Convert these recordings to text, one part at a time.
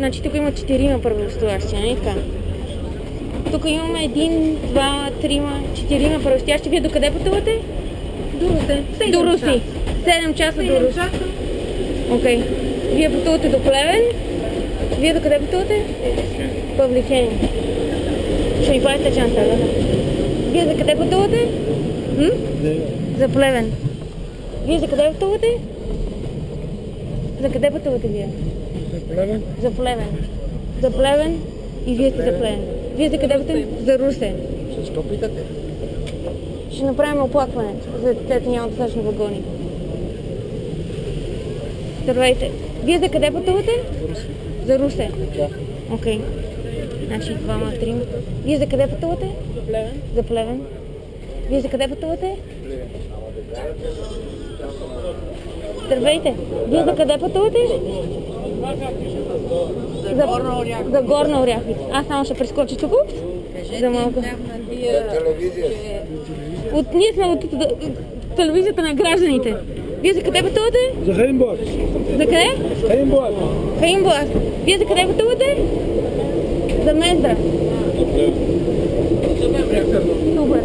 Значи тук има 4 първостоящи, нали така? Тук имаме 1, 2, 3, 4 първостоящи. Вие докъде пътувате? До Русе. До Руси. 7 часа до Руси. Окей. Вие пътувате до Плевен. Вие докъде пътувате? Павликени. Ще ми правите чанса, да? Вие за къде пътувате? За Плевен. Вие за къде пътувате? За къде пътувате вие? За Плевен. За Плевен. За Плевен и вие сте за Плевен. Вие за къде пътувате? За Русе. Защо питате? Ще направим оплакване, за децата няма достатъчно вагони. Здравейте. Вие за къде пътувате? За Руси. За Русе. Да. Окей. Значи 2-3. Вие за къде пътувате? За Плевен. За Плевен. Вие за къде пътувате? Здравейте. Вие за къде пътувате? За Горна Оряховица. За Горна Оряховица. Аз само ще прескоча тук. За малко. Ние сме от телевизията на гражданите. Вие за къде пътувате? За Хейнблад. За къде? Хейнблад. Хаимблас. Вие за къде пътувате? За Мездра. Супер.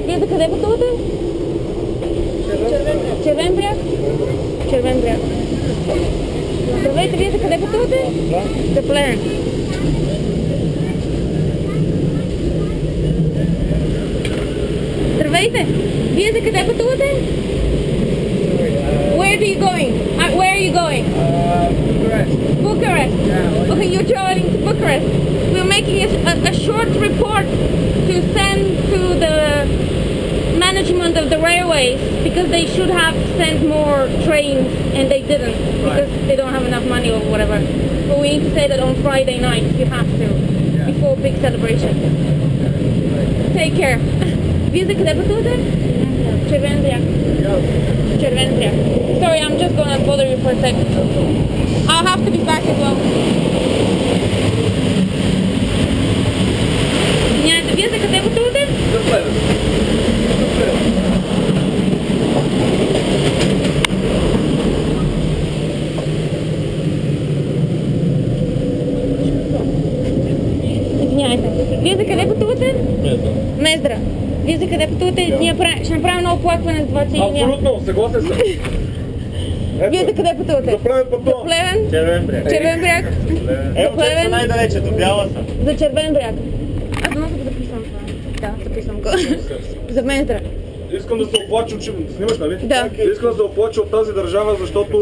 Вие за къде пътувате? Червен бряг. Червен бряг. Здравейте, вие за къде пътувате? За Плевен. Здравейте, вие за къде пътувате? Where are you going? Where are you going? Bucharest. Bucharest. Yeah. Okay, you're traveling to Bucharest. We're making a short report to send to the management of the railways because they should have sent more trains and they didn't because they don't have enough money or whatever. But we need to say that on Friday night you have to before big celebration. Take care. Вие за къде пътувате? Червен бряг. Червен бряг. Sorry, I'm just gonna bother you for a second. I'll have to be back as well. Извинявайте, вие за къде пътувате? За Плевен. Извинявайте. Вие за къде пътувате? Мездра. Мездра. Вие за къде пътувате? Ние ще направим едно оплакване за това, че Абсолютно, съгласен съм. Вие за къде пътувате? За Плевен За пътувам. Плевен? Червен бряг. Червен бряг? Ево, За Плевен? най-далече, до Бяла съм. За Червен бряг. Аз не мога да записвам това. Да, записвам го. За Мездра. Искам да се оплача, че снимаш, нали? Да. Искам да се оплача от тази държава, защото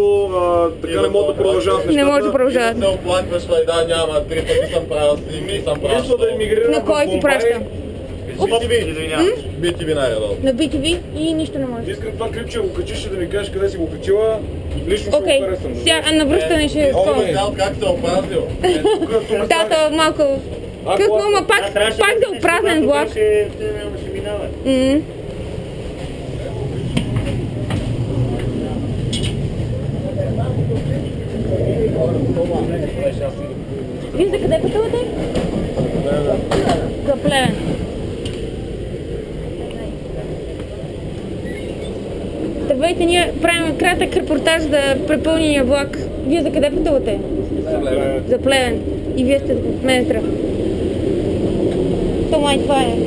така не мога да продължават нещата. Не може да продължават. се оплакваш, да, няма, 3 пъти съм правил стрими, съм правил. Мисля да емигрирам На в кой ти Бомбай. праща? BTV, извинявам. BTV най-редовно. На BTV и нищо не може. Искам това клипче го качиш и да ми кажеш къде си го качила. Лично ще Окей, го харесам. сега на връщане ще спомня. Видял как се опразнил. Тата малко... Какво, ма пак да опразнен влак. Ммм. Вие за къде пътувате? За Плевен. Здравейте, ние правим кратък репортаж за препълнения влак. Вие за къде пътувате? За Плевен. И вие сте в Мездра. То май това е.